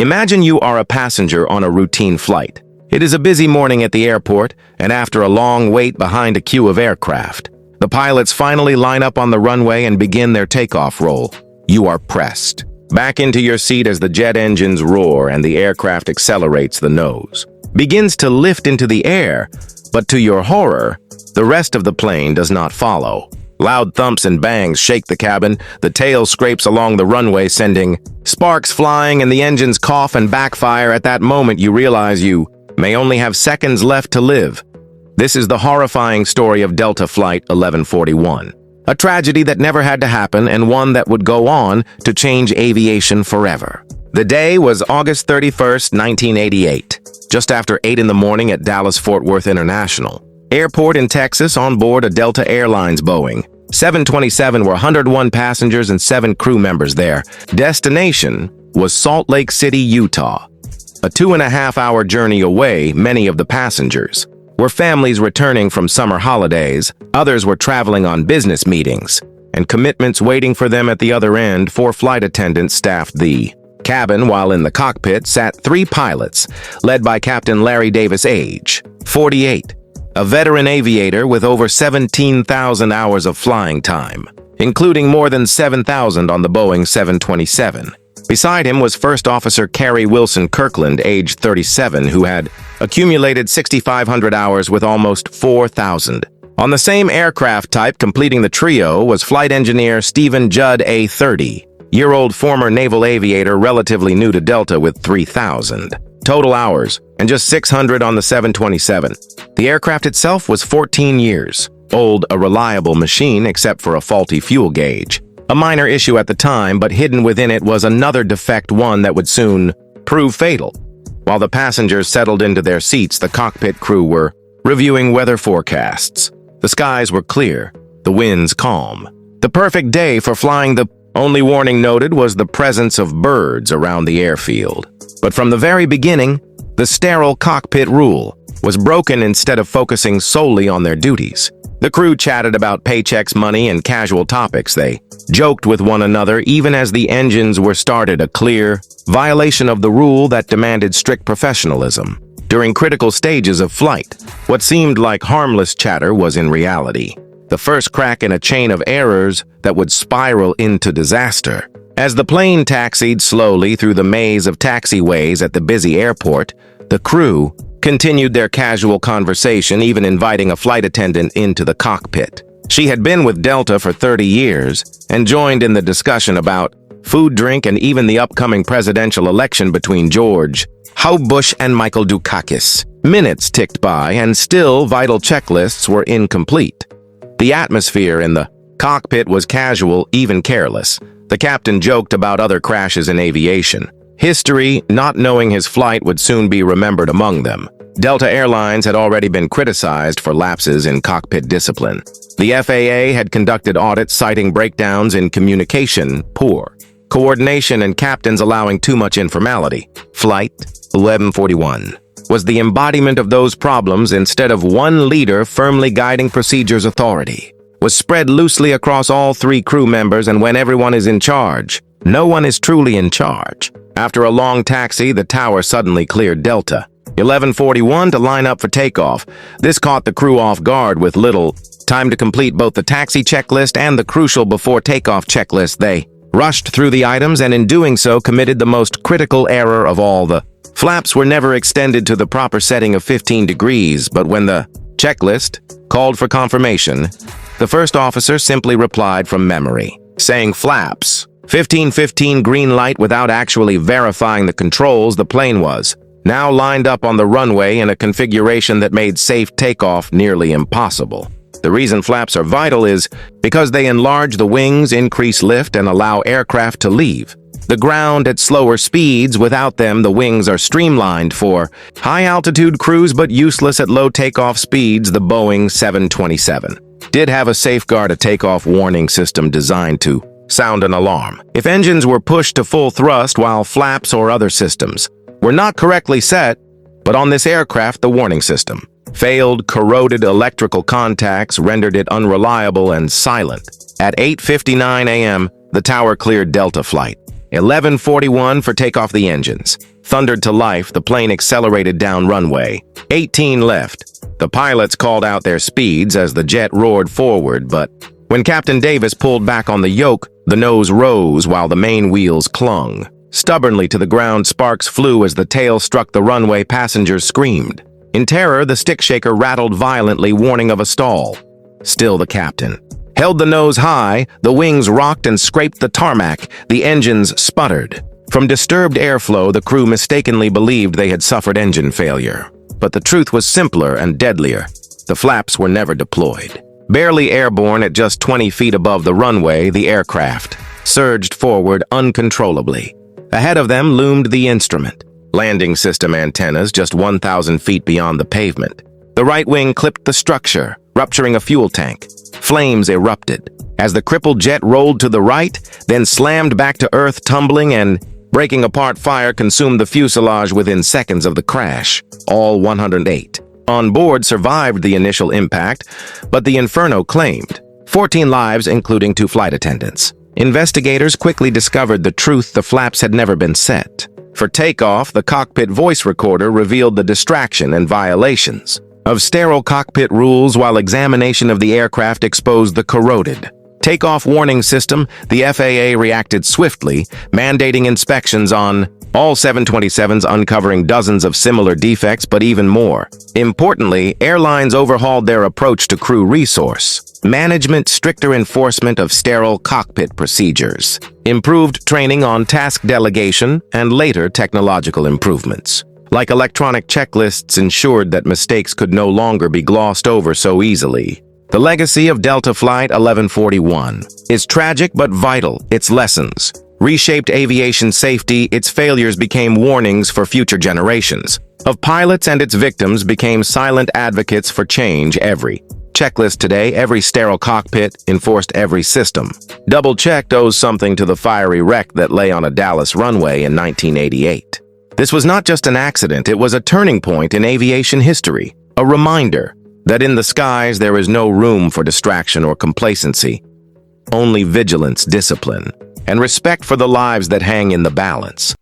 Imagine you are a passenger on a routine flight. It is a busy morning at the airport, and after a long wait behind a queue of aircraft, the pilots finally line up on the runway and begin their takeoff roll. You are pressed back into your seat as the jet engines roar and the aircraft accelerates. The nose begins to lift into the air, but to your horror, the rest of the plane does not follow. Loud thumps and bangs shake the cabin, the tail scrapes along the runway, sending sparks flying, and the engines cough and backfire. At that moment, you realize you may only have seconds left to live. This is the horrifying story of Delta Flight 1141, a tragedy that never had to happen and one that would go on to change aviation forever. The day was August 31st, 1988, just after 8 in the morning at Dallas-Fort Worth International Airport in Texas. On board a Delta Airlines Boeing 727 were 101 passengers and 7 crew members there. Destination was Salt Lake City, Utah. A 2.5-hour journey away, many of the passengers were families returning from summer holidays. Others were traveling on business meetings and commitments waiting for them at the other end. 4 flight attendants staffed the cabin, while in the cockpit sat 3 pilots, led by Captain Larry Davis, age 48, a veteran aviator with over 17,000 hours of flying time, including more than 7,000 on the Boeing 727. Beside him was First Officer Carrie Wilson Kirkland, age 37, who had accumulated 6,500 hours with almost 4,000. On the same aircraft type, completing the trio, was Flight Engineer Stephen Judd, a 30-year-old former naval aviator relatively new to Delta with 3,000 total hours and just 600 on the 727. The aircraft itself was 14 years old, a reliable machine except for a faulty fuel gauge. A minor issue at the time, but hidden within it was another defect, one that would soon prove fatal. While the passengers settled into their seats, the cockpit crew were reviewing weather forecasts. The skies were clear, the winds calm. The perfect day for flying. The only warning noted was the presence of birds around the airfield. But from the very beginning, the sterile cockpit rule was broken. Instead of focusing solely on their duties, the crew chatted about paychecks, money, and casual topics. They joked with one another even as the engines were started, a clear violation of the rule that demanded strict professionalism. During critical stages of flight, what seemed like harmless chatter was in reality the first crack in a chain of errors that would spiral into disaster. As the plane taxied slowly through the maze of taxiways at the busy airport, the crew continued their casual conversation, even inviting a flight attendant into the cockpit. She had been with Delta for 30 years and joined in the discussion about food, drink, and even the upcoming presidential election between George W. Bush and Michael Dukakis. Minutes ticked by, and still vital checklists were incomplete. The atmosphere in the cockpit was casual, even careless. The captain joked about other crashes in aviation history, not knowing his flight would soon be remembered among them. Delta Airlines had already been criticized for lapses in cockpit discipline. The FAA had conducted audits citing breakdowns in communication, poor coordination, and captains allowing too much informality. Flight 1141 was the embodiment of those problems. Instead of one leader firmly guiding procedures, authority was spread loosely across all 3 crew members, and when everyone is in charge, no one is truly in charge. After a long taxi, the tower suddenly cleared Delta 1141 to line up for takeoff. This caught the crew off guard. With little time to complete both the taxi checklist and the crucial before takeoff checklist, they rushed through the items and in doing so committed the most critical error of all. The flaps were never extended to the proper setting of 15 degrees, but when the checklist called for confirmation, the first officer simply replied from memory, saying flaps 1515 green light, without actually verifying the controls. The plane was now lined up on the runway in a configuration that made safe takeoff nearly impossible. The reason flaps are vital is because they enlarge the wings, increase lift, and allow aircraft to leave the ground at slower speeds. Without them, the wings are streamlined for high-altitude cruise but useless at low takeoff speeds. The Boeing 727 did have a safeguard, a takeoff warning system designed to sound an alarm if engines were pushed to full thrust, while flaps or other systems were not correctly set. But on this aircraft, the warning system failed. Corroded electrical contacts rendered it unreliable and silent. At 8:59 a.m., the tower cleared Delta Flight 11:41 for takeoff the engines. Thundered to life, the plane accelerated down runway. 18 left. The pilots called out their speeds as the jet roared forward, but when Captain Davis pulled back on the yoke, the nose rose while the main wheels clung. Stubbornly to the ground, sparks flew as the tail struck the runway. Passengers screamed. In terror, the stick shaker rattled violently, warning of a stall. Still the captain held the nose high, the wings rocked and scraped the tarmac, the engines sputtered. From disturbed airflow, the crew mistakenly believed they had suffered engine failure. But the truth was simpler and deadlier. The flaps were never deployed. Barely airborne at just 20 feet above the runway, the aircraft surged forward uncontrollably. Ahead of them loomed the instrument, landing system antennas just 1,000 feet beyond the pavement. The right wing clipped the structure, rupturing a fuel tank. Flames erupted as the crippled jet rolled to the right, then slammed back to earth, tumbling and breaking apart. Fire consumed the fuselage within seconds of the crash. All 108 on board survived the initial impact, but the inferno claimed 14 lives, including 2 flight attendants. Investigators quickly discovered the truth: the flaps had never been set. For takeoff, the cockpit voice recorder revealed the distraction and violations of sterile cockpit rules, while examination of the aircraft exposed the corroded takeoff warning system. The FAA reacted swiftly, mandating inspections on all 727s, uncovering dozens of similar defects, but even more importantly, airlines overhauled their approach to crew resource management, stricter enforcement of sterile cockpit procedures, improved training on task delegation, and later technological improvements, like electronic checklists, ensured that mistakes could no longer be glossed over so easily. The legacy of Delta Flight 1141 is tragic but vital. Its lessons reshaped aviation safety. Its failures became warnings for future generations of pilots, and its victims became silent advocates for change. Every checklist today, every sterile cockpit, enforced every system double-checked, owes something to the fiery wreck that lay on a Dallas runway in 1988. This was not just an accident, it was a turning point in aviation history, a reminder that in the skies there is no room for distraction or complacency, only vigilance, discipline, and respect for the lives that hang in the balance.